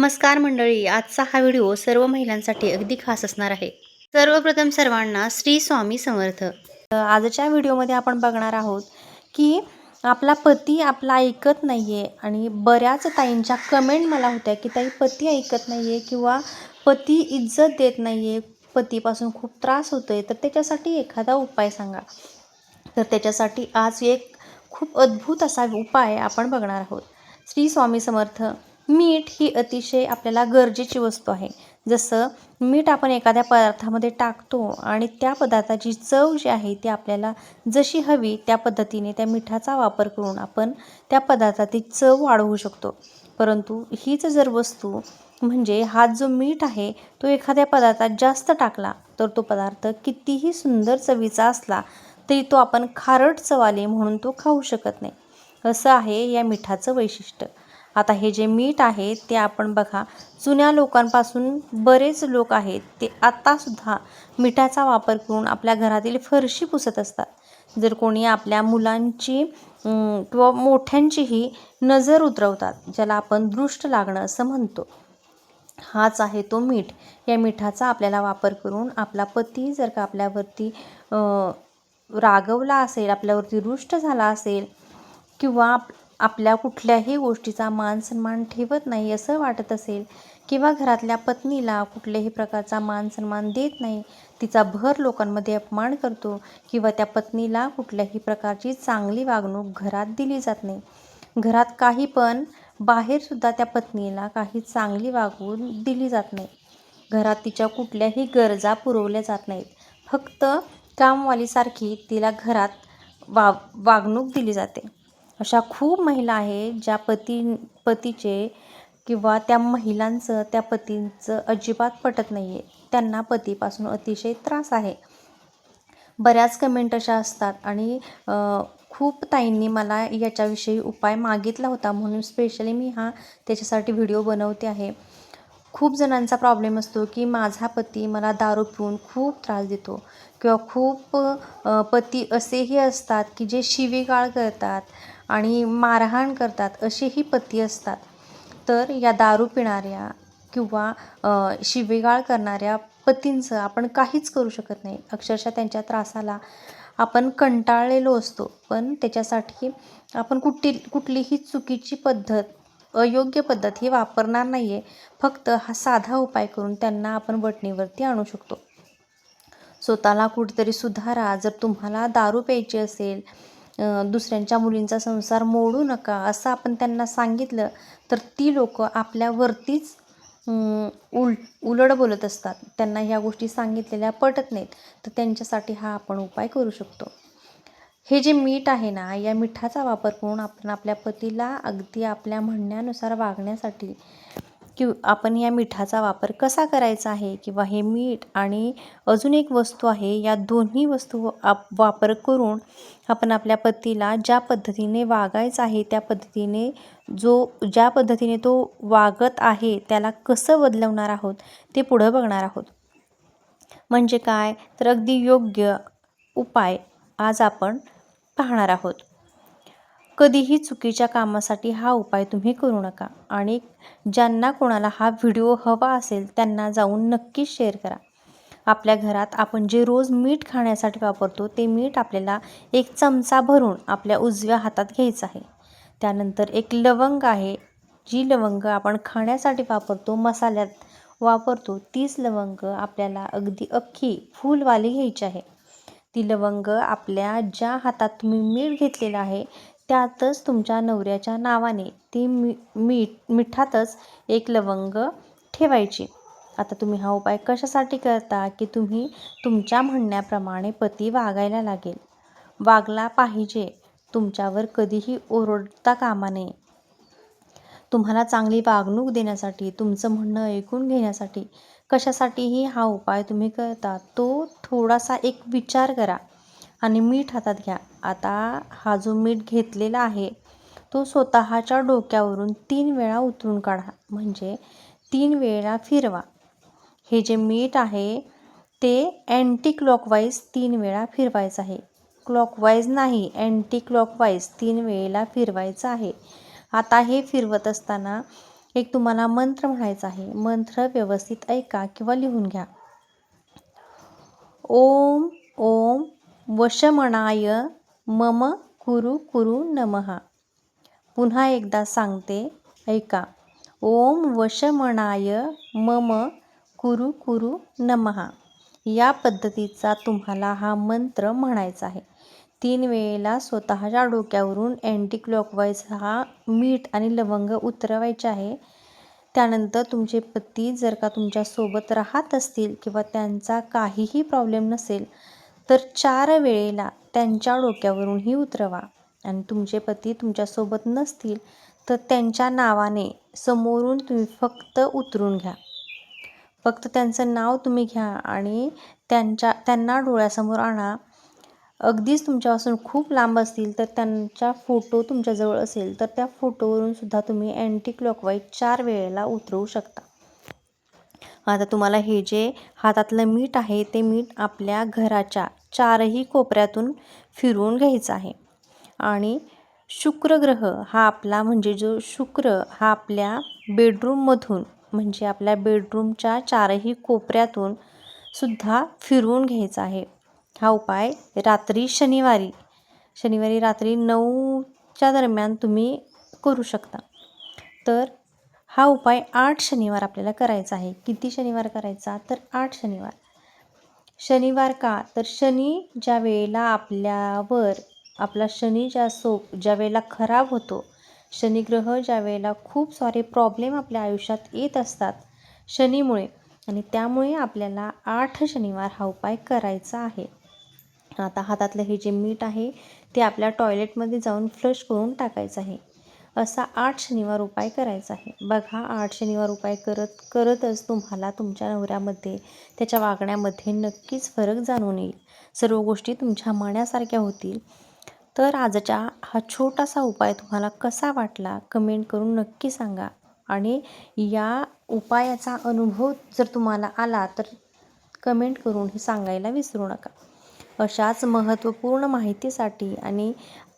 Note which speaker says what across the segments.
Speaker 1: नमस्कार मंडळी, आजचा हा व्हिडिओ सर्व महिलांसाठी अगदी खास असणार आहे. सर्वप्रथम सर्वांना श्री स्वामी समर्थ. आजच्या व्हिडिओमध्ये आपण बघणार आहोत की आपला पती आपला ऐकत नाहीये आणि बऱ्याच ताईंच्या कमेंट मला होत्या की ताई पती ऐकत नाहीये किंवा पती इज्जत देत नाहीये, पतीपासून खूप त्रास होतोय, तर त्याच्यासाठी एखादा उपाय सांगा. तर त्याच्यासाठी आज एक खूप अद्भुत असा उपाय आपण बघणार आहोत. श्री स्वामी समर्थ. मीठ ही अतिशय आपल्याला गरजेची वस्तू आहे. जसं मीठ आपण एखाद्या पदार्थामध्ये टाकतो आणि त्या पदार्थाची चव जी आहे ती आपल्याला जशी हवी त्या पद्धतीने त्या मिठाचा वापर करून आपण त्या पदार्थाची चव वाढवू शकतो. परंतु हीच जर वस्तू म्हणजे हा जो मीठ आहे तो एखाद्या पदार्थात जास्त टाकला तर तो पदार्थ कितीही सुंदर चवीचा असला तरी तो आपण खारट चव आली म्हणून तो खाऊ शकत नाही. असं आहे या मिठाचं वैशिष्ट्य. आता हे जे मीठ आहे ते आपण बघा, जुन्या लोकांपासून बरेच लोक आहेत ते आत्तासुद्धा मिठाचा वापर करून आपल्या घरातील फरशी पुसत असतात. जर कोणी आपल्या मुलांची किंवा मोठ्यांचीही नजर उतरवतात, ज्याला आपण दृष्ट लागणं असं म्हणतो, हाच आहे तो मीठ. या मिठाचा आपल्याला वापर करून आपला पती जर का आपल्यावरती रागवला असेल, आपल्यावरती रुष्ट झाला असेल किंवा आपल्या कुठल्याही गोष्टीचा मान सन्मान ठेवत नाही असं वाटत असेल किंवा घरातल्या पत्नीला कुठल्याही प्रकारचा मान सन्मान देत नाही, तिचा भर लोकांमध्ये अपमान करतो किंवा त्या पत्नीला कुठल्याही प्रकारची चांगली वागणूक घरात दिली जात नाही, घरात काही पण बाहेरसुद्धा त्या पत्नीला काही चांगली वागवून दिली जात नाही, घरात तिच्या कुठल्याही गरजा पुरवल्या जात नाहीत, फक्त कामवालीसारखी तिला घरात वागणूक दिली जाते. अशा खूप महिला आहेत ज्या पतीचे किंवा त्या महिलांचं त्या पतींचं अजिबात पटत नाही आहे, त्यांना पतीपासून अतिशय त्रास आहे. बऱ्याच कमेंट अशा असतात आणि खूप ताईंनी मला याच्याविषयी उपाय मागितला होता म्हणून स्पेशली मी त्याच्यासाठी व्हिडिओ बनवते आहे. खूप जणांचा प्रॉब्लेम असतो की माझा पती मला दारू पिऊन खूप त्रास देतो किंवा खूप पती असेही असतात की जे शिवीगाळ करतात आणि मारहाण करतात, असेही पती असतात. तर या दारू पिणाऱ्या किंवा शिवीगाळ करणाऱ्या पतींचं आपण काहीच करू शकत नाही. अक्षरशः त्यांच्या त्रासाला आपण कंटाळलेलो असतो, पण त्याच्यासाठी आपण कुठलीही चुकीची पद्धत, अयोग्य पद्धत ही वापरणार नाही आहे. फक्त हा साधा उपाय करून त्यांना आपण वटणीवरती आणू शकतो. स्वतःला कुठेतरी सुधारा. जर तुम्हाला दारू प्यायची असेल, दुसऱ्यांच्या मुलींचा संसार मोडू नका असं आपण त्यांना सांगितलं तर ती लोक आपल्यावरतीच उलट बोलत असतात. त्यांना ह्या गोष्टी सांगितलेल्या पटत नाहीत, तर त्यांच्यासाठी हा आपण उपाय करू शकतो. हे जे मीठ आहे ना, या मिठाचा वापर करून आपण आपल्या पतीला अगदी आपल्या म्हणण्यानुसार वागण्यासाठी आपण या मिठाचा वापर कसा करायचा आहे किंवा हे मीठ आणि अजून एक वस्तू आहे, या दोन्ही वस्तू वापर करून आपण आपल्या पतीला ज्या पद्धतीने वागायचं आहे त्या पद्धतीने ज्या पद्धतीने तो वागत आहे त्याला कसं बदलवणार आहोत ते पुढं बघणार आहोत. म्हणजे काय तर अगदी योग्य उपाय आज आपण पाहणार आहोत. कधीही चुकीच्या कामासाठी हा उपाय तुम्ही करू नका आणि ज्यांना कोणाला हा व्हिडिओ हवा असेल त्यांना जाऊन नक्कीच शेअर करा. आपल्या घरात आपण जे रोज मीठ खाण्यासाठी वापरतो ते मीठ आपल्याला एक चमचा भरून आपल्या उजव्या हातात घ्यायचं आहे. त्यानंतर एक लवंग आहे, जी लवंग आपण खाण्यासाठी वापरतो, मसाल्यात वापरतो, तीच लवंग आपल्याला अगदी अख्खी फूलवाली घ्यायची आहे. ती लवंग आपल्या ज्या हातात तुम्ही मीठ घेतलेलं आहे त्यातच तुमच्या नवऱ्याच्या नावाने ती मिठातच एक लवंग ठेवायची. आता तुम्ही हा उपाय कशासाठी करता की तुम्ही तुमच्या म्हणण्याप्रमाणे पती वागायला वागला पाहिजे, तुमच्यावर कधीही ओरडता कामा नये, तुम्हाला चांगली वागणूक देण्यासाठी, तुमचं म्हणणं ऐकून घेण्यासाठी, कशासाठीही हा उपाय तुम्ही करता तो थोडासा एक विचार करा आणि मीठ हातात घ्या. आता हा जो मीठ घेतलेला आहे तो स्वतःच्या डोक्यावरून 3 वेळा उतरून काढा, म्हणजे 3 वेळा फिरवा. हे जे मीठ आहे ते अँटी क्लॉकवाईज 3 वेळा फिरवायचं आहे, क्लॉकवाईज नाही, अँटी क्लॉकवाईज 3 वेळेला फिरवायचं आहे. आता हे फिरवत असताना एक तुम्हाला मंत्र म्हणायचा आहे. मंत्र व्यवस्थित ऐका किंवा लिहून घ्या. ओम ओम वशमणाय मम कुरु कुरु नमः. पुन्हा एकदा सांगते, ऐका. ओम वशमणाय मम कुरु कुरु नमः. या पद्धतीचा तुम्हाला हा मंत्र म्हणायचा आहे. 3 वेळेला स्वतःच्या डोक्यावरून अँटी क्लॉकवाईज हा मीठ आणि लवंग उतरवायचे आहे. त्यानंतर तुमचे पती जर का तुमच्यासोबत राहत असतील किंवा त्यांचा काहीही प्रॉब्लेम नसेल तर 4 वेळेला त्यांच्या डोक्यावरूनही उतरवा. आणि तुमचे पती तुमच्यासोबत नसतील तर त्यांच्या नावाने समोरून तुम्ही फक्त उतरून घ्या. फक्त त्यांचं नाव तुम्ही घ्या आणि त्यांना डोळ्यासमोर आणा. अगदीच तुमच्यापासून खूप लांब असतील तर त्यांचा फोटो तुमच्याजवळ असेल तर त्या फोटोवरून सुद्धा तुम्ही अँटी क्लॉकवाईज 4 वेळेला उतरवू शकता. आता तुम्हाला हे जे हातातलं मीठ आहे ते मीठ आपल्या घराच्या 4ही कोपऱ्यातून फिरवून घ्यायचं आहे. आणि शुक्रग्रह हा आपला म्हणजे जो शुक्र हा आपल्या बेडरूममधून म्हणजे आपल्या बेडरूमच्या 4ही कोपऱ्यातून सुद्धा फिरवून घ्यायचा आहे. हा उपाय रात्री शनिवारी रात्री 9च्या दरम्यान तुम्ही करू शकता. तर हा उपाय 8 शनिवार आपल्याला करायचा आहे. किती शनिवार करायचा? तर 8 शनिवार. शनिवार का? तर शनी ज्या वेळेला आपला शनी ज्या वेळेला खराब होतो, शनिग्रह ज्या वेळेला खूप सारे प्रॉब्लेम आपल्या आयुष्यात येत असतात शनीमुळे, आणि त्यामुळे आपल्याला 8 शनिवार हा उपाय करायचा आहे. आता हातातलं हे जे मीठ आहे ते आपल्या टॉयलेटमध्ये जाऊन फ्लश करून टाकायचं आहे. असा 8 शनिवार उपाय करायचा आहे. बघा, 8 शनिवार उपाय करतच तुम्हाला तुमच्या नवऱ्यामध्ये, त्याच्या वागण्यामध्ये नक्कीच फरक जाणून येईल. सर्व गोष्टी तुमच्या मनासारख्या होतील. तर आजचा हा छोटासा उपाय तुम्हाला कसा वाटला कमेंट करून नक्की सांगा. आणि या उपायाचा अनुभव जर तुम्हाला आला तर कमेंट करून हे सांगायला विसरू नका. अशाच महत्त्वपूर्ण माहितीसाठी आणि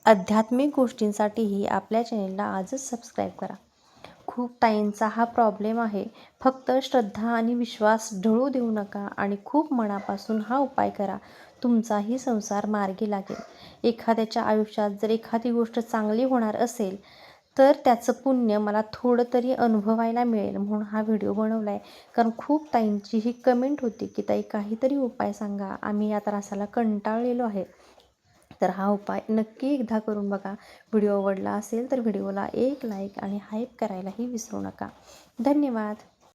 Speaker 1: आध्यात्मिक गोष्टींसाठीही आपल्या चॅनेलला आजच सबस्क्राईब करा. खूप टाईमचा हा प्रॉब्लेम आहे. फक्त श्रद्धा आणि विश्वास ढळू देऊ नका आणि खूप मनापासून हा उपाय करा. तुमचाही संसार मार्गी लागेल. एखाद्याच्या आयुष्यात जर एखादी गोष्ट चांगली होणार असेल तर त्याचं पुण्य मला थोडं तरी अनुभवायला मिळेल म्हणून हा व्हिडिओ बनवला आहे. कारण खूप टाईमची ही कमेंट होती की ताई काहीतरी उपाय सांगा, आम्ही या त्रासाला कंटाळलेलो आहे. तर हा उपाय नक्की एकदा करून बघा. व्हिडिओ आवडला असेल तर व्हिडिओला एक लाईक आणि हाईप करायलाही विसरू नका. धन्यवाद.